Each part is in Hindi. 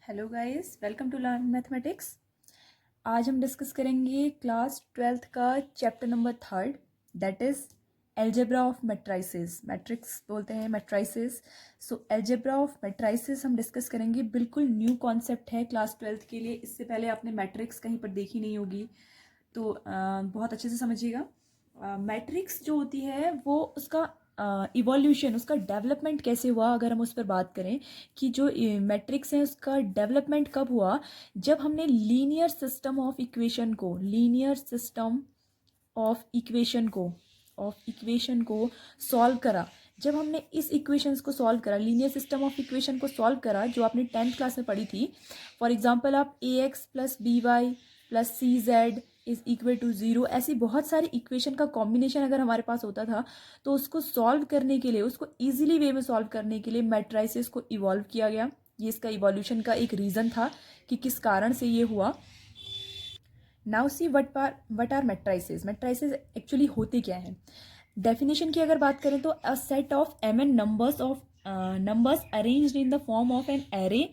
Hello guys, welcome to learn mathematics. आज हम डिस्कस करेंगे क्लास 12th का chapter number 3, that is algebra of matrices. Matrix बोलते हैं matrices. So algebra of matrices हम डिस्कस करेंगे। बिल्कुल न्यू कॉन्सेप्ट है क्लास 12th के लिए। इससे पहले आपने मैट्रिक्स कहीं पर देखी नहीं होगी, तो बहुत अच्छे से समझिएगा। मैट्रिक्स जो होती है वो उसका इवोल्यूशन, उसका डेवलपमेंट कैसे हुआ, अगर हम उस पर बात करें कि जो मैट्रिक्स है उसका डेवलपमेंट कब हुआ, जब हमने लीनियर सिस्टम ऑफ इक्वेशन को सॉल्व करा। जब हमने इस इक्वेशंस को सॉल्व करा, लीनियर सिस्टम ऑफ इक्वेशन को सॉल्व करा, जो आपने 10th क्लास में पढ़ी थी। फॉर एग्जांपल आप ax plus b y plus c z is equal to 0, ऐसी बहुत सारी इक्वेशन का कॉम्बिनेशन अगर हमारे पास होता था, तो उसको सॉल्व करने के लिए, उसको ईजिली वे में सॉल्व करने के लिए मैट्राइसेस को इवॉल्व किया गया। ये इसका इवोल्यूशन का एक रीज़न था कि किस कारण से ये हुआ। Now see what are matrices. Matrices actually होते क्या हैं? डेफिनेशन की अगर बात करें तो a set of m n numbers arranged in the form of an array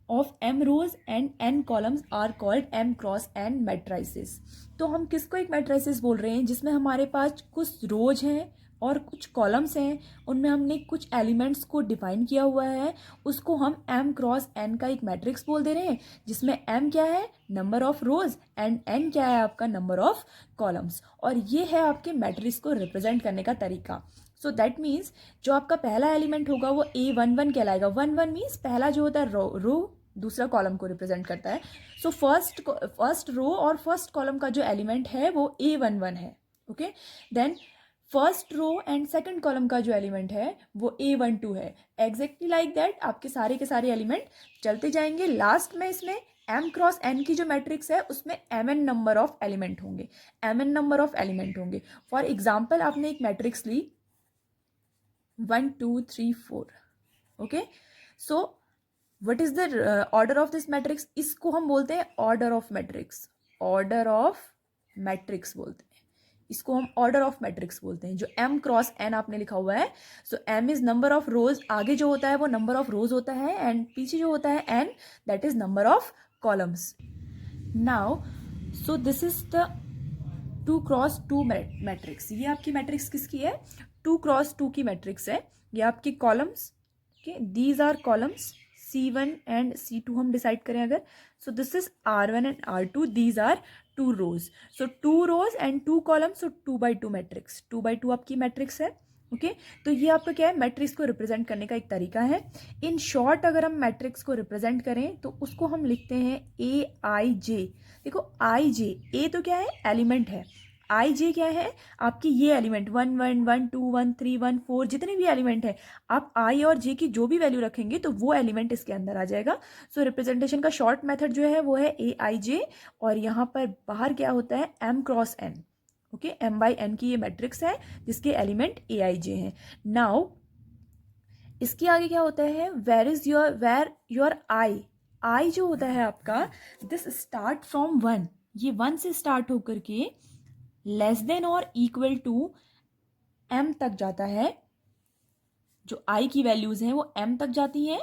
of m rows and n columns are called m cross n matrices. तो हम किसको एक मैट्राइसेस बोल रहे हैं? जिसमें हमारे पास कुछ रोज हैं और कुछ कॉलम्स हैं, उनमें हमने कुछ एलिमेंट्स को डिफाइन किया हुआ है, उसको हम m क्रॉस n का एक मैट्रिक्स बोल दे रहे हैं, जिसमें m क्या है? Number of rows, and n क्या है? आपका नंबर ऑफ कॉलम्स। और ये है आपके मैट्रिक्स को रिप्रेजेंट करने का तरीका। सो दैट मीन्स जो आपका पहला एलिमेंट होगा वो A11 कहलाएगा। 11 मीन्स पहला जो होता है रो, दूसरा कॉलम को रिप्रेजेंट करता है। सो फर्स्ट रो और फर्स्ट कॉलम का जो एलिमेंट है वो A11 है। Okay, then first row and second column का जो एलिमेंट है वो A12 है। एग्जैक्टली लाइक दैट आपके सारे के सारे एलिमेंट चलते जाएंगे। लास्ट में इसमें m क्रॉस n की जो मैट्रिक्स है उसमें mn नंबर ऑफ एलिमेंट होंगे। फॉर एग्जाम्पल आपने एक मैट्रिक्स ली 1 2 3 4। Okay, so what is the order of this matrix? इसको हम बोलते हैं ऑर्डर ऑफ मैट्रिक्स बोलते हैं। इसको हम ऑर्डर ऑफ मैट्रिक्स बोलते हैं। जो m क्रॉस n आपने लिखा हुआ है, so m is number of रोज, आगे जो होता है वो नंबर ऑफ रोज होता है, एंड पीछे जो होता है n, that is number of columns. Now so this is the 2 cross 2 matrix. ये आपकी मैट्रिक्स किसकी है? 2 क्रॉस 2 की मैट्रिक्स है। ये आपकी कॉलम्स के, these are columns C1 and C2 हम डिसाइड करें अगर, so this is R1 and R2, these are 2 rows. सो 2 rows and 2 columns, so 2x2 matrix, 2x2 आपकी मैट्रिक्स है। ओके, तो ये आपका क्या है? मैट्रिक्स को रिप्रेजेंट करने का एक तरीका है। इन शॉर्ट अगर हम मैट्रिक्स को रिप्रेजेंट करें तो उसको हम लिखते हैं AIJ। देखो IJ, A तो क्या है? एलिमेंट है। IJ क्या है? आपकी ये एलिमेंट 1 1 1 2 1 3 1 4, जितने भी एलिमेंट है, आप I और J की जो भी वैल्यू रखेंगे तो वो एलिमेंट इसके अंदर आ जाएगा। सो रिप्रेजेंटेशन का शॉर्ट मेथड जो है वो है AIJ, और यहाँ पर बाहर क्या होता है? M cross n। Okay, m by n की ये मैट्रिक्स है जिसके एलिमेंट AIJ हैं। नाउ इसके आगे क्या होता है? वेर योर I जो होता है आपका, दिस स्टार्ट फ्रॉम 1। ये 1 से स्टार्ट होकर के लेस देन और इक्वल टू m तक जाता है। जो I की वैल्यूज हैं वो m तक जाती हैं,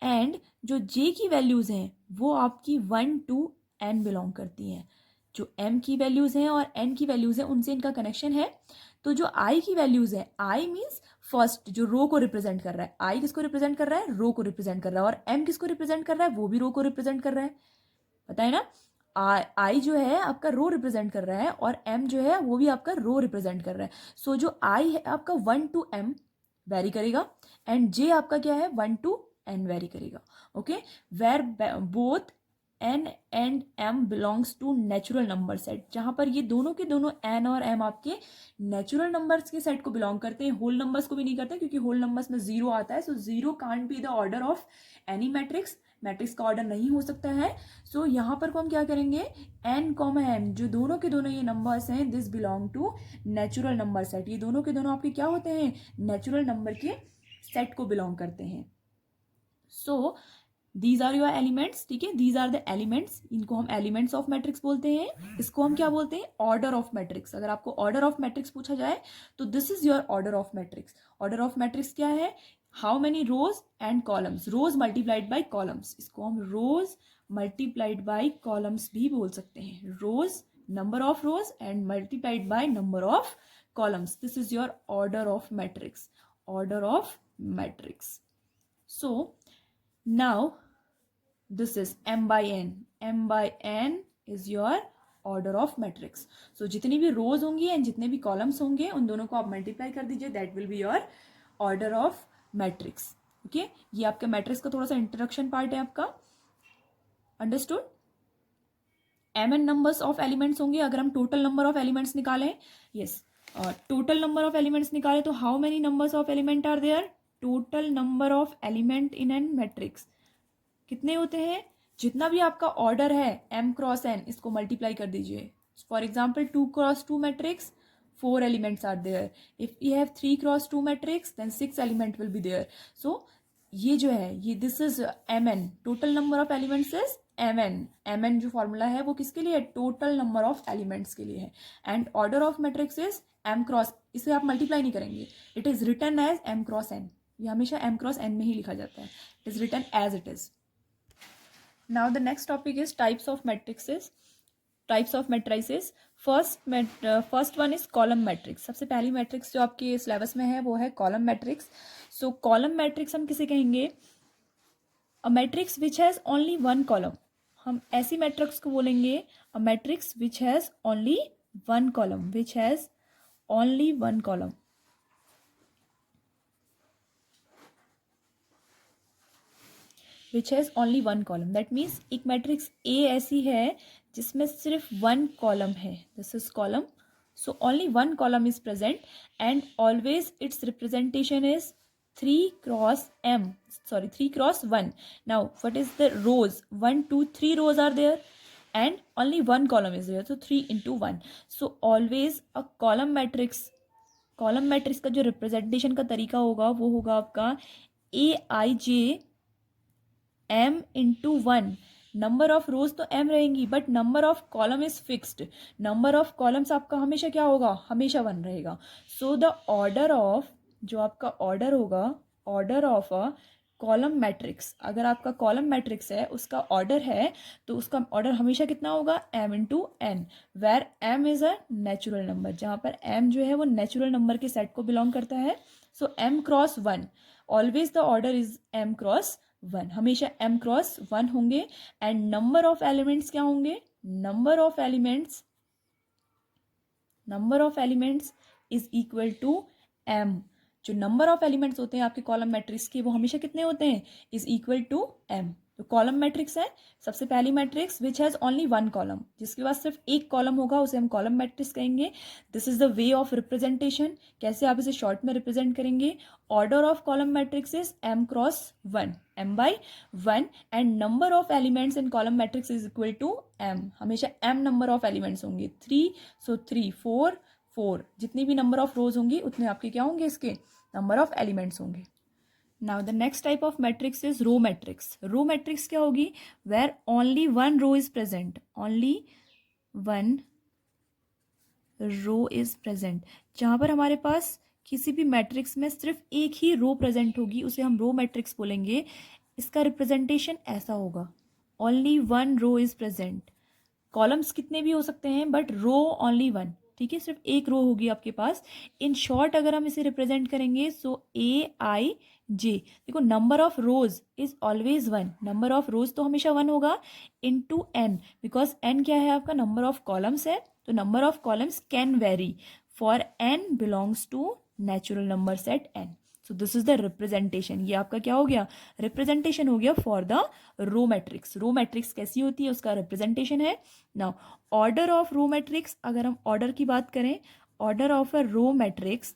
एंड जो J की वैल्यूज हैं वो आपकी 1 to n बिलोंग करती हैं। जो m की वैल्यूज हैं और n की वैल्यूज हैं उनसे इनका कनेक्शन है। तो जो I की वैल्यूज है, I मीन्स फर्स्ट, जो रो को रिप्रेजेंट कर रहा है। I किसको रिप्रेजेंट कर रहा है? रो को रिप्रेजेंट कर रहा है। और m किसको रिप्रेजेंट कर रहा है? वो भी रो को रिप्रेजेंट कर रहा है। पता है ना? I जो है आपका रो रिप्रेजेंट कर रहा है, और m जो है वो भी आपका रो रिप्रेजेंट कर रहा है। सो जो I है आपका 1 to m वेरी करेगा, एंड J आपका क्या है? 1 to n वेरी करेगा। Okay, where both n and m belongs to natural number set, जहां पर ये दोनों के दोनों n और m आपके नेचुरल नंबर्स के सेट को बिलोंग करते हैं। होल नंबर्स को भी नहीं करते, क्योंकि होल नंबर्स में 0 आता है। सो 0 can't be the order of any matrix. Matrix का ऑर्डर नहीं हो सकता है। सो यहाँ पर को हम क्या करेंगे? n कॉमा m, जो दोनों के दोनों ये नंबर्स हैं, this belong to natural number set. ये दोनों के दोनों आपके क्या होते हैं? नेचुरल नंबर के सेट को बिलोंग करते हैं। So these are your elements. ठीक है, दीज आर द एलिमेंट्स। इनको हम एलिमेंट्स ऑफ मैट्रिक्स बोलते हैं। इसको हम क्या बोलते हैं? Order of matrix. अगर आपको ऑर्डर ऑफ मैट्रिक्स पूछा जाए तो this is your order of matrix. Order of matrix क्या है? How many rows and columns, rows multiplied by columns, इसको हम रोज मल्टीप्लाइड बाई कॉलम्स भी बोल सकते हैं. रोज, number of rows and multiplied by number of columns. This is your order of matrix. Order of matrix. So now this is m by n. m by n is your order of matrix. So जितनी भी rows होंगी and जितने भी columns होंगे उन दोनों को आप multiply कर दीजिए. That will be your order of matrix. Okay, ये आपके matrix का थोड़ा सा introduction part है आपका. Understood? m n numbers of elements होंगे अगर हम टोटल नंबर ऑफ एलिमेंट्स निकालें. Yes, total number of elements निकालें तो how many numbers of element are there. Total number of element in an matrix कितने होते हैं. जितना भी आपका ऑर्डर है m क्रॉस n, इसको मल्टीप्लाई कर दीजिए. For example 2 cross 2 matrix, 4 elements are there. If you have 3 cross 2 matrix then 6 element will be there. So ये जो है ये this is mn. Total number of elements is mn जो फॉर्मूला है वो किसके लिए है. टोटल नंबर ऑफ एलिमेंट्स के लिए है. And order of matrix is m cross, इसे आप मल्टीप्लाई नहीं करेंगे. It is written as m cross n. ये हमेशा m क्रॉस n में ही लिखा जाता है. It is written as it is. Now the next topic is types of matrixes. Types of matrices. First one is column matrix. सबसे पहली मैट्रिक्स जो आपके सिलेबस में है वो है कॉलम मैट्रिक्स. सो कॉलम मैट्रिक्स हम किसे कहेंगे. A matrix which has only one column. हम ऐसी मैट्रिक्स को बोलेंगे a matrix which has only one column. Which has only one column. Which has only one column. That means एक मैट्रिक्स ए ऐसी है जिसमें सिर्फ वन कॉलम है. This is column. So only one column is present and always it's representation is 3 cross m. Sorry, 3 cross 1. Now, what is the rows? 1, 2, 3 rows are there and only one column is there. So, 3 into 1. So, always a column matrix. column matrix का जो representation का तरीका होगा वो होगा आपका aij m into 1. Number of रोज तो m रहेंगी but number of column is fixed. Number of columns आपका हमेशा क्या होगा. हमेशा 1 रहेगा. सो द ऑर्डर ऑफ, जो आपका ऑर्डर होगा, order of a column matrix, अगर आपका कॉलम मैट्रिक्स है उसका ऑर्डर है तो उसका ऑर्डर हमेशा कितना होगा. m into n. Where m is a natural number. जहाँ पर m जो है वो नेचुरल नंबर के सेट को बिलोंग करता है. So m cross 1. Always the order is m cross 1. हमेशा m क्रॉस 1 होंगे. एंड नंबर ऑफ एलिमेंट्स क्या होंगे. Number of elements is equal to m. जो नंबर ऑफ एलिमेंट्स होते हैं आपके कॉलम मैट्रिक्स के वो हमेशा कितने होते हैं. Is equal to m. तो कॉलम मैट्रिक्स है सबसे पहली matrix which has only one column. जिसके पास सिर्फ एक कॉलम होगा उसे हम कॉलम मैट्रिक्स कहेंगे. This is the way of representation. कैसे आप इसे शॉर्ट में रिप्रेजेंट करेंगे. Order of column matrix is m cross 1. m by 1 and number of elements in column matrix is equal to m. हमेशा m नंबर ऑफ एलिमेंट्स होंगे. 3. सो 3 4 4. जितनी भी नंबर ऑफ रोज होंगी उतने आपके क्या होंगे इसके नंबर ऑफ एलिमेंट्स होंगे. Now the next type of matrix is row matrix. Row matrix क्या होगी. Where only one row is present. Only one row is present. जहाँ पर हमारे पास किसी भी मैट्रिक्स में सिर्फ एक ही रो प्रेजेंट होगी उसे हम रो मैट्रिक्स बोलेंगे. इसका रिप्रेजेंटेशन ऐसा होगा. Only one row is present. Columns कितने भी हो सकते हैं बट रो ओनली वन. ठीक है, सिर्फ एक रो होगी आपके पास. इन शॉर्ट अगर हम इसे रिप्रेजेंट करेंगे सो aij. देखो number of rose is always 1. Number of रोज तो हमेशा 1 होगा इनटू n. बिकॉज n क्या है आपका नंबर ऑफ कॉलम्स है. तो number of columns can vary for n belongs to natural number set n. So this is the representation. ये आपका क्या हो गया रिप्रेजेंटेशन हो गया for the row matrix. Row matrix कैसी होती है उसका रिप्रेजेंटेशन है. Now order of row matrix, अगर हम ऑर्डर की बात करें, order of a row matrix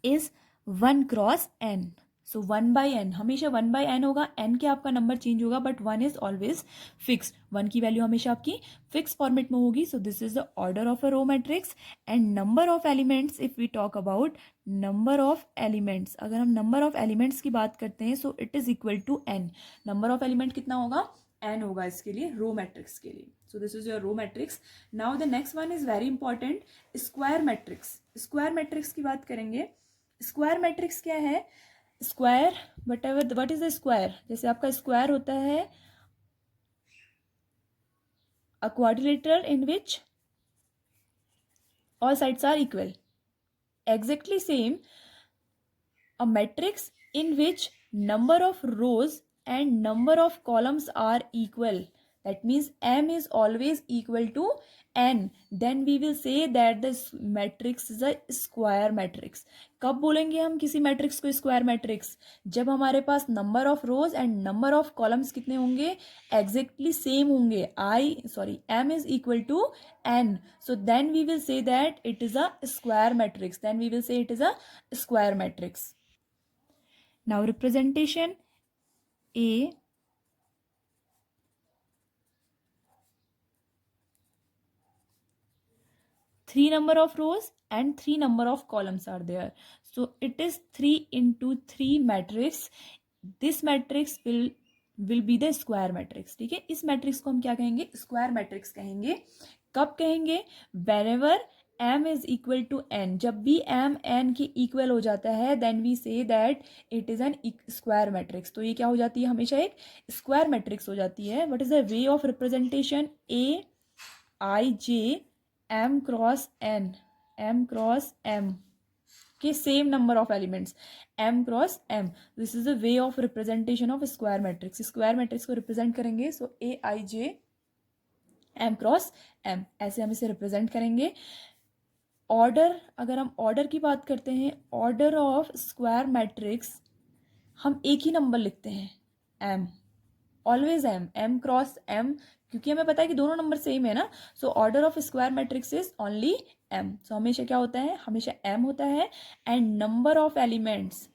is 1 cross n. So 1 by n. हमेशा 1 बाई n होगा. n के आपका नंबर चेंज होगा बट 1 इज ऑलवेज फिक्स्ड. 1 की वैल्यू हमेशा आपकी फिक्स फॉर्मेट में होगी. So this is the order of a row matrix. And number of elements, if we talk about number of elements, अगर हम नंबर ऑफ एलिमेंट्स की बात करते हैं so it is equal to n. Number of element कितना होगा n होगा इसके लिए रो मैट्रिक्स के लिए. So this is your row matrix. Now the next one is very important, square matrix. Square matrix की बात करेंगे. स्क्वायर मैट्रिक्स क्या है. Square whatever what is the square, जैसे आपका स्क्वायर होता है a quadrilateral in which all sides are equal. Exactly same, a matrix in which number of rows and number of columns are equal. That means m is always equal to n. Then we will say that this matrix is a square matrix. कब बोलेंगे हम किसी मैट्रिक्स को स्क्वायर मैट्रिक्स? जब हमारे पास number of rows and number of columns कितने होंगे? एग्जैक्टली सेम होंगे. m is equal to n. So then we will say that it is a square matrix. Then we will say it is a square matrix. Now representation A, 3 number of rows and 3 number of columns are there. So it is 3 into 3 matrix. This matrix will be the square matrix. ठीक है, इस मैट्रिक्स को हम क्या कहेंगे? स्क्वायर मैट्रिक्स कहेंगे. कब कहेंगे? whenever m is equal to n. जब भी m n के इक्वल हो जाता है then we say that it is an square matrix. तो ये क्या हो जाती है? हमेशा एक स्क्वायर मैट्रिक्स हो जाती है. what is the way of representation? A I J m cross n, m cross m के same number of elements, m cross m. this is the way of representation of square matrix. square matrix को represent करेंगे so a I j m cross m, ऐसे हम इसे represent करेंगे. ऑर्डर, अगर हम ऑर्डर की बात करते हैं, ऑर्डर ऑफ स्क्वायर मैट्रिक्स हम एक ही नंबर लिखते हैं, m, always m cross m, क्योंकि हमें पता है कि दोनों नंबर सेम है ना. So order of square matrix is only m. सो हमेशा क्या होता है? हमेशा m होता है. And number of elements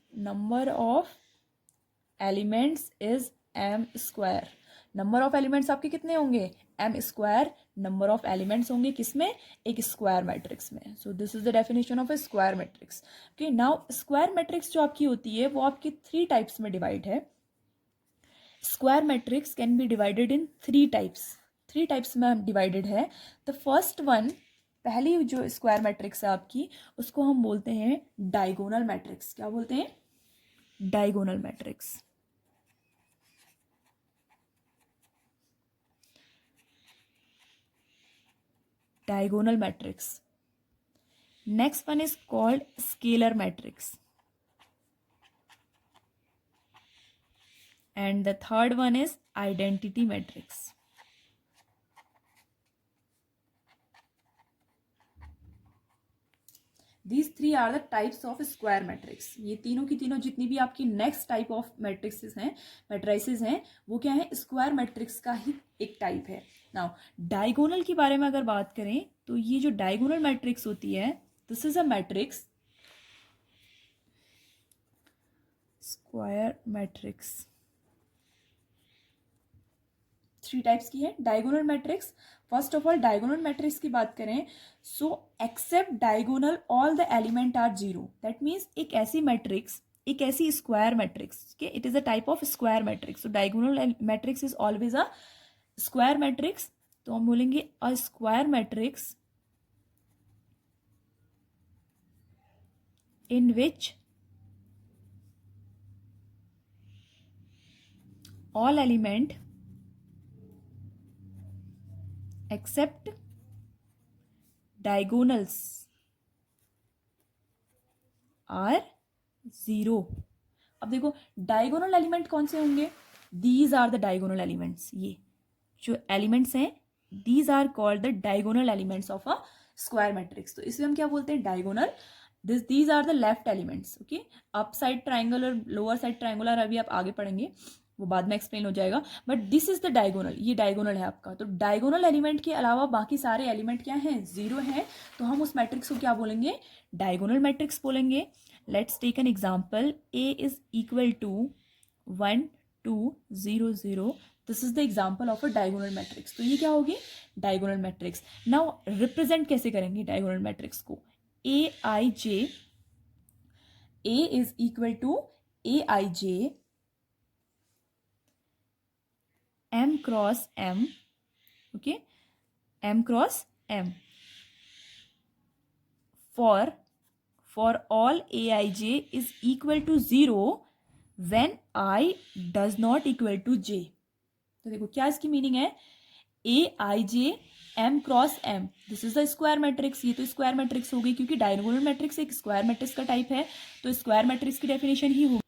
is m square. Number of elements आपके कितने होंगे? m square number of elements होंगे किसमें? एक स्क्वायर मैट्रिक्स में. सो this is the definition of A square matrix. Okay, now square matrix जो आपकी होती है वो आपकी 3 टाइप्स में डिवाइड है. Square matrix can B divided in 3 types. 3 types में डिवाइडेड है. द फर्स्ट वन, पहली जो स्क्वायर मैट्रिक्स है आपकी, उसको हम बोलते हैं डायगोनल मैट्रिक्स. क्या बोलते हैं? Diagonal matrix. Diagonal matrix. Next one is called scalar matrix. And the third one is identity matrix. These 3 are the types of square matrix. ये तीनों की तीनों जितनी भी आपकी नेक्स्ट टाइप ऑफ मैट्रिक्सेस हैं, मैट्रिसेस हैं, वो क्या है? स्क्वायर मैट्रिक्स का ही एक टाइप है. नाउ डायगोनल के बारे में अगर बात करें तो ये जो डायगोनल मैट्रिक्स होती है, this is a matrix, square matrix 3 types की है. Diagonal matrix, first of all diagonal matrix की बात करें, so except diagonal all the element are 0. That means एक ऐसी मैट्रिक्स, एक ऐसी स्क्वायर मैट्रिक्स के it is a type of square matrix. So diagonal matrix is always a square matrix. तो हम बोलेंगे a square matrix in which all element except diagonals are 0. अब देखो डायगोनल एलिमेंट कौन से होंगे? These are the diagonal elements. ये जो एलिमेंट्स हैं these are called the diagonal elements of a square matrix. तो इसमें हम क्या बोलते हैं? Diagonal. These are the left elements. Okay, up side triangle और लोअर साइड ट्राइंगुलर अभी आप आगे पढ़ेंगे, वो बाद में एक्सप्लेन हो जाएगा. But this is the diagonal. ये डायगोनल है आपका. तो डायगोनल एलिमेंट के अलावा बाकी सारे एलिमेंट क्या हैं? 0 हैं. तो हम उस मैट्रिक्स को क्या बोलेंगे? डायगोनल मैट्रिक्स बोलेंगे. Let's take an example. A is equal to 1 2 0 0. This is the example of a diagonal matrix. तो ये क्या होगी? Diagonal matrix. नाउ रिप्रेजेंट कैसे करेंगे डायगोनल मैट्रिक्स को? A I j, a is equal to a I j m cross m. okay, m cross m for all aij is equal to 0 when i does not equal to जे। तो देखो क्या इसकी मीनिंग है, a I j m cross m, this is the square matrix. ये तो स्क्वायर मैट्रिक्स हो गई क्योंकि डायगोनल मैट्रिक्स एक स्क्वायर मैट्रिक्स का टाइप है, तो स्क्वायर मैट्रिक्स की डेफिनेशन ही होगी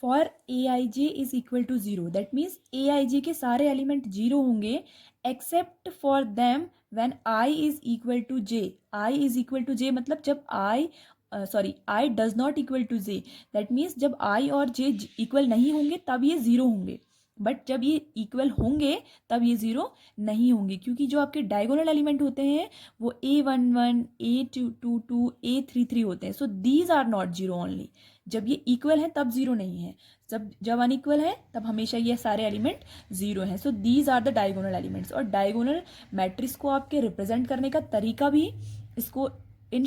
for a I J is equal to zero. That means a आई जे के सारे एलिमेंट जीरो होंगे except for them when I is equal to j. I is equal to j मतलब जब i i does not equal to j, that means जब आई और जे इक्वल नहीं होंगे तब ये जीरो होंगे, बट जब ये इक्वल होंगे तब ये जीरो नहीं होंगे, क्योंकि जो आपके डायगोनल एलिमेंट होते हैं वो A11 A22 A33 होते हैं। So these are not zero only. जब ये इक्वल है तब जीरो नहीं है, जब अनइक्वल है तब हमेशा ये सारे एलिमेंट जीरो हैं। So these are the diagonal elements. और डायगोनल मैट्रिक्स को आपके रिप्रेजेंट करने का तरीका भी, इसको इन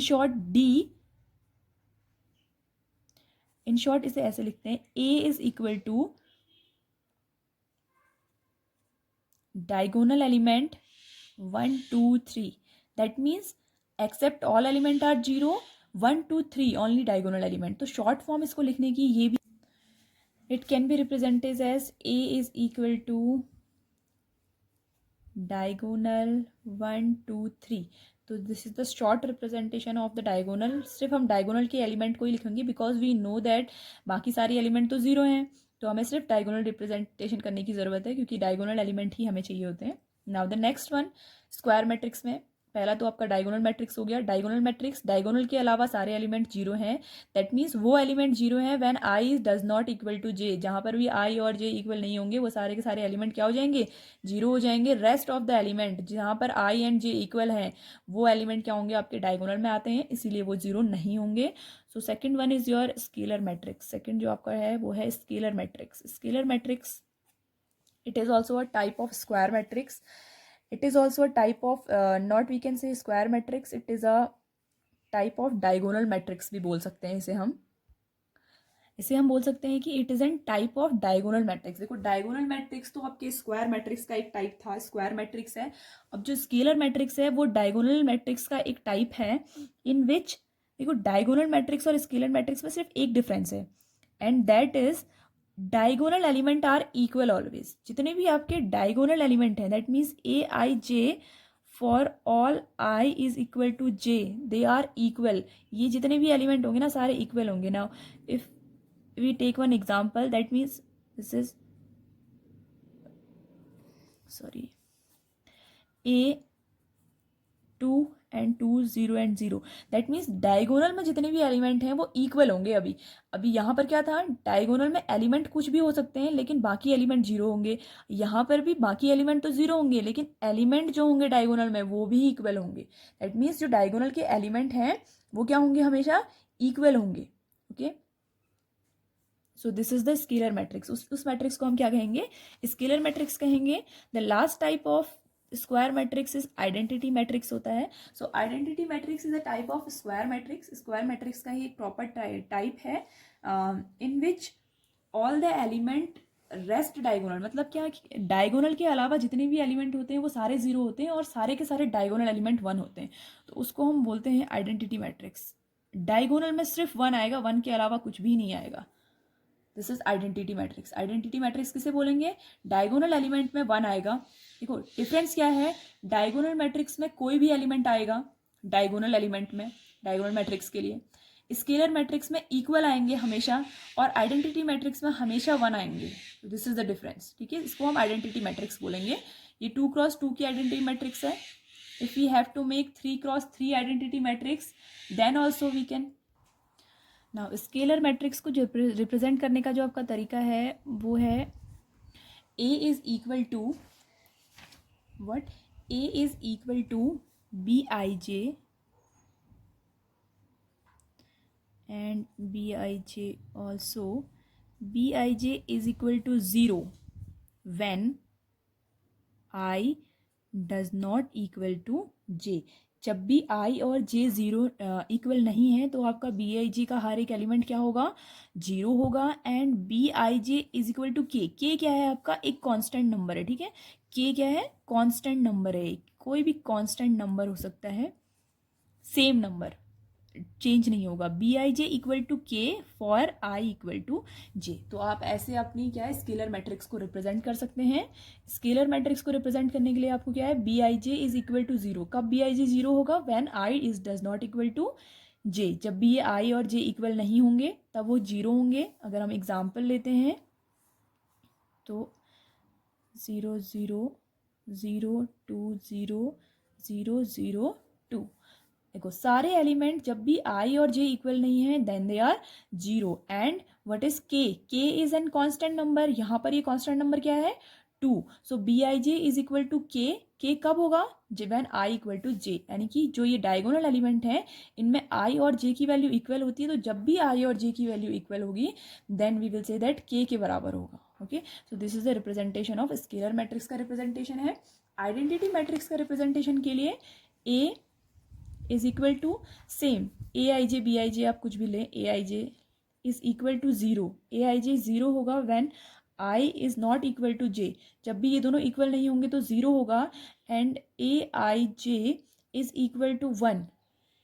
शॉर्ट इसे ऐसे लिखते हैं, A is equal to diagonal element 1 2 3, that means except all element are 0 1 2 3 only diagonal element। तो शॉर्ट फॉर्म इसको लिखने की ये भी, it can be represented as A is equal to diagonal 1 2 3। तो this is the short representation of the diagonal. सिर्फ हम डायगोनल के एलिमेंट को ही लिखेंगे बिकॉज वी नो दैट बाकी सारे एलिमेंट तो जीरो हैं, तो हमें सिर्फ डायगोनल रिप्रेजेंटेशन करने की ज़रूरत है क्योंकि डायगोनल एलिमेंट ही हमें चाहिए होते हैं। Now the next one, square matrix में पहला तो आपका डायगोनल मैट्रिक्स हो गया। डायगोनल मैट्रिक्स, डायगोनल के अलावा सारे एलिमेंट जीरो हैं, दैट मीन्स वो एलिमेंट जीरो हैं when i does not equal to j. जहाँ पर भी आई और जे इक्वल नहीं होंगे वो सारे के सारे एलिमेंट क्या हो जाएंगे, जीरो हो जाएंगे। रेस्ट ऑफ द एलिमेंट जहाँ पर आई एंड जे इक्वल हैं वो एलिमेंट क्या होंगे, आपके डायगोनल में आते हैं, इसीलिए वो जीरो नहीं होंगे। So second one is your scalar matrix. Second जो आपका है वो है scalar matrix. Scalar matrix, it is also a type of square matrix, it is also a type of not we can say square matrix, it is a type of diagonal matrix भी बोल सकते हैं इसे हम बोल सकते हैं कि it is an type of diagonal matrix. देखो डायगोनल मैट्रिक्स तो आपके स्क्वायर मैट्रिक्स का एक टाइप था, स्क्वायर मैट्रिक्स है। अब जो स्केलर मैट्रिक्स है वो डायगोनल मैट्रिक्स का एक टाइप है, इन विच देखो डायगोनल मैट्रिक्स और स्केलर मैट्रिक्स में सिर्फ एक डिफरेंस है, and that is diagonal element are equal always. जितने भी आपके डायगोनल एलिमेंट हैं, that means a I j for all i is equal to j, they are equal. ये जितने भी एलिमेंट होंगे ना सारे इक्वल होंगे। Now if we take one example, that means this is A2 and 2 0 and 0, that means diagonal में जितने भी एलिमेंट हैं वो इक्वल होंगे। अभी यहाँ पर क्या था, डायगोनल में एलिमेंट कुछ भी हो सकते हैं लेकिन बाकी एलिमेंट जीरो होंगे। यहाँ पर भी बाकी एलिमेंट तो जीरो होंगे लेकिन एलिमेंट जो होंगे डायगोनल में वो भी इक्वल होंगे। दैट मीन्स जो डायगोनल के एलिमेंट हैं वो क्या होंगे, हमेशा इक्वल होंगे। Okay, so this is the scalar matrix. उस मैट्रिक्स को हम क्या कहेंगे, स्केलर मैट्रिक्स कहेंगे। The last type of square matrix is identity matrix होता है। So identity matrix is a type of square matrix. Square matrix का ही एक प्रॉपर टाइप है in which all the element rest diagonal. मतलब क्या, डायगोनल के अलावा जितने भी एलिमेंट होते हैं वो सारे जीरो होते हैं और सारे के सारे डायगोनल एलिमेंट वन होते हैं, तो उसको हम बोलते हैं आइडेंटिटी मैट्रिक्स। डायगोनल में सिर्फ वन आएगा, वन के अलावा कुछ भी नहीं आएगा। This is identity matrix. Identity matrix किसे बोलेंगे, डायगोनल एलिमेंट में वन आएगा। देखो डिफरेंस क्या है, डायगोनल मैट्रिक्स में कोई भी एलिमेंट आएगा डायगोनल एलिमेंट में, डायगोनल मैट्रिक्स के लिए। स्केलर मैट्रिक्स में इक्वल आएंगे हमेशा और आइडेंटिटी मैट्रिक्स में हमेशा वन आएंगे। दिस इज द डिफरेंस, ठीक है। इसको हम आइडेंटिटी मैट्रिक्स बोलेंगे। ये 2x2 की आइडेंटिटी मैट्रिक्स है। If we have to make 3x3 identity matrix then also we can. Now scalar matrix को जो रिप्रेजेंट करने का जो आपका तरीका है वो है A is equal to what, A is equal to Bij and Bij also, Bij is equal to 0 when I does not equal to j। जब भी i और j जीरो इक्वल नहीं है तो आपका Bij का हर एक एलिमेंट क्या होगा, जीरो होगा। And Bij is equal to k। k क्या है आपका, एक कांस्टेंट नंबर है, ठीक है। k क्या है, कांस्टेंट नंबर है, कोई भी कांस्टेंट नंबर हो सकता है, सेम नंबर। चेंज नहीं होगा। B I J equal to K for I equal to जे। तो आप ऐसे अपनी क्या है स्केलर मैट्रिक्स को रिप्रेजेंट कर सकते हैं। स्केलर मैट्रिक्स को रिप्रेजेंट करने के लिए आपको क्या है B I J is equal to zero. कब बी आई जे जीरो होगा? When I is does not equal to J. जब भी ये आई और जे इक्वल नहीं होंगे तब वो जीरो होंगे। अगर हम एग्जाम्पल लेते हैं तो 0 0 0 2 0 0 0 2। देखो सारे एलिमेंट जब भी आई और जे इक्वल नहीं है then they are zero. And what is K? K is an constant number. यहाँ पर ये कांस्टेंट नंबर क्या है? 2। So B I J is equal to K. K कब होगा? When I equal to J. यानी कि जो ये डायगोनल एलिमेंट है इनमें आई और जे की वैल्यू इक्वल होती है। तो जब भी आई और जे की वैल्यू इक्वल होगी then we will say that के बराबर होगा। Okay, so this is the representation of scalar matrix का रिप्रेजेंटेशन है। आइडेंटिटी मैट्रिक्स का रिप्रेजेंटेशन के लिए A is equal to same A I J B I J आप कुछ भी लें, A I J is equal to zero. A I J zero होगा when I is not equal to J. जब भी ये दोनों इक्वल नहीं होंगे तो जीरो होगा। And A I J is equal to one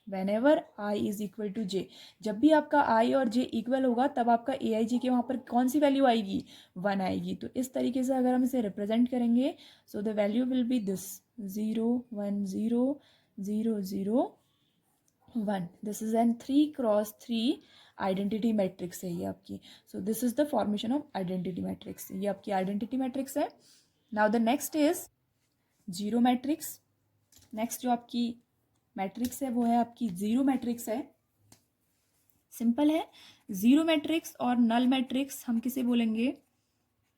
whenever I is equal to J. जब भी आपका आई और जे इक्वल होगा तब आपका ए आई जे के वहाँ पर कौन सी वैल्यू आएगी? वन आएगी। तो इस तरीके से अगर हम इसे रिप्रेजेंट करेंगे so the value will be this 0 1 0 0 0 1। This is an 3x3 identity matrix है ये आपकी। So this is the formation of identity matrix. ये आपकी आइडेंटिटी मैट्रिक्स है। Now the next is zero matrix. Next जो आपकी मैट्रिक्स है वो है आपकी जीरो मैट्रिक्स है। सिंपल है। जीरो मैट्रिक्स और नल मैट्रिक्स हम किसे बोलेंगे?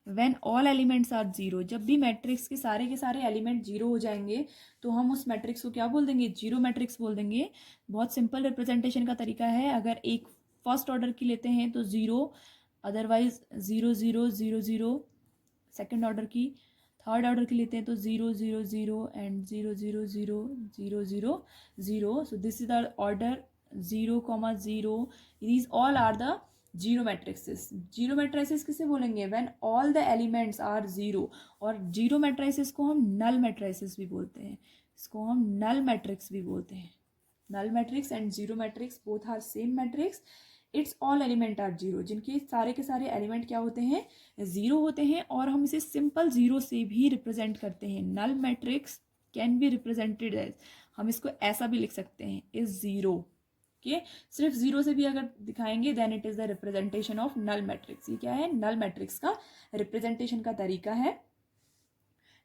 When all elements are zero. जब भी मैट्रिक्स के सारे एलिमेंट जीरो हो जाएंगे तो हम उस मैट्रिक्स को क्या बोल देंगे? जीरो मैट्रिक्स बोल देंगे। बहुत सिंपल रिप्रेजेंटेशन का तरीका है। अगर एक फर्स्ट ऑर्डर की लेते हैं तो जीरो, अदरवाइज 0 0 0 0। सेकेंड ऑर्डर की, थर्ड ऑर्डर की लेते हैं तो 0 0 0 and 0 0 0 0 0 0। So this is the order 0, 0। These all are the zero matrices. Zero matrices किसे बोलेंगे? When all the elements are zero. और जीरो मैट्रिसेस को हम नल मैट्रिसेस भी बोलते हैं। इसको हम नल मैट्रिक्स भी बोलते हैं। Null matrix and zero matrix both are same matrix. It's all element are zero. जिनके सारे के सारे एलिमेंट क्या होते हैं? जीरो होते हैं। और हम इसे सिंपल जीरो से भी रिप्रेजेंट करते हैं। Null matrix can be represented as, हम इसको ऐसा भी लिख सकते हैं, इज जीरो। ओके, सिर्फ जीरो से भी अगर दिखाएंगे then it is the representation of null matrix. ये क्या है? नल मैट्रिक्स का रिप्रेजेंटेशन का तरीका है।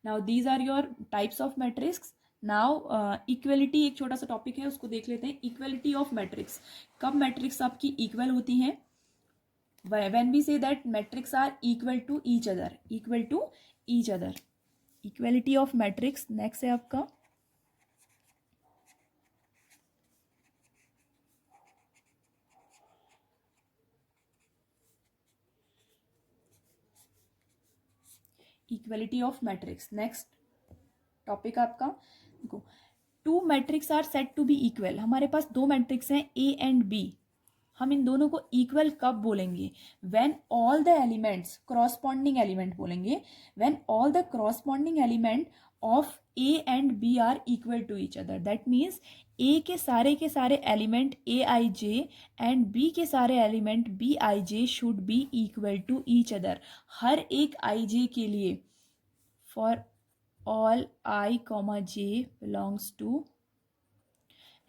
Now these are your types of matrix. Now equality एक छोटा सा टॉपिक है, उसको देख लेते हैं। Equality of matrix. कब मैट्रिक्स आपकी इक्वल होती हैं? When we say that matrix are equal to each other. Equal to each other, equality of matrix. Next है आपका equality of matrix. Next topic आपका देखो, two matrix are set to be equal. हमारे पास दो मैट्रिक्स हैं ए एंड बी। हम इन दोनों को इक्वल कब बोलेंगे? When all the elements, corresponding element बोलेंगे। When all the corresponding element of A and B are equal to each other. That means A के सारे element A I J and B के सारे element B I J should be equal to each other. हर एक आई जे के लिए, for all I comma J belongs to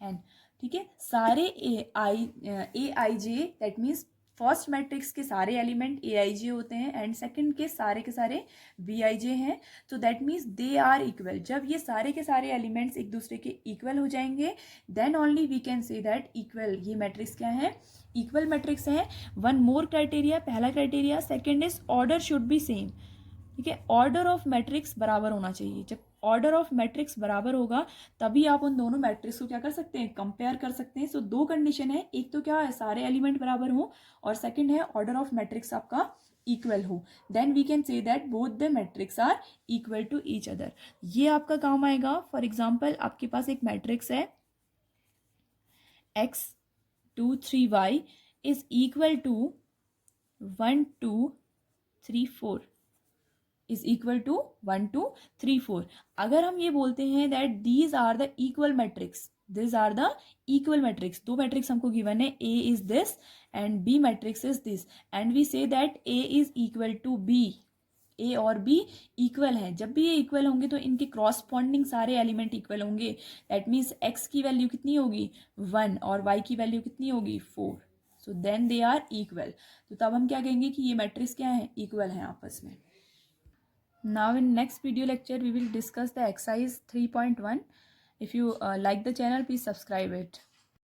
N. ठीक है, सारे A I J, that means first matrix के सारे एलिमेंट ए आई जे होते हैं एंड सेकंड के सारे बी आई जे हैं। तो that means they are equal. जब ये सारे के सारे एलिमेंट्स एक दूसरे के इक्वल हो जाएंगे then only we can say that equal, ये मैट्रिक्स क्या है? इक्वल मैट्रिक्स है। वन मोर क्राइटेरिया, पहला criteria, second is order should be same. ठीक है, ऑर्डर ऑफ मैट्रिक्स बराबर होना चाहिए। जब ऑर्डर ऑफ मैट्रिक्स बराबर होगा तभी आप उन दोनों मैट्रिक्स को क्या कर सकते हैं? कंपेयर कर सकते हैं। सो दो कंडीशन है, एक तो क्या है सारे एलिमेंट बराबर हो और सेकंड है ऑर्डर ऑफ मैट्रिक्स आपका इक्वल हो। Then we can say that both the matrix are equal to each other. ये आपका काम आएगा। फॉर एग्जाम्पल आपके पास एक मैट्रिक्स है x 2 3 y is equal to 1 2 3 4 is equal to 1 2 3 4। अगर हम ये बोलते हैं that these are the equal matrix, this are the equal matrix. दो मैट्रिक्स हमको गिवन है, A is this and B matrix is this, and we say that A is equal to B. A और बी इक्वल है. जब भी ये इक्वल होंगे तो इनके क्रॉसपॉन्डिंग सारे एलिमेंट इक्वल होंगे. दैट मीन्स एक्स की वैल्यू कितनी होगी 1 और वाई की वैल्यू कितनी होगी 4. So then they are equal. तो तब हम क्या कहेंगे कि ये मैट्रिक्स क्या है, इक्वल है आपस में. Now in next video lecture we will discuss the exercise 3.1. If you like the channel, please subscribe it.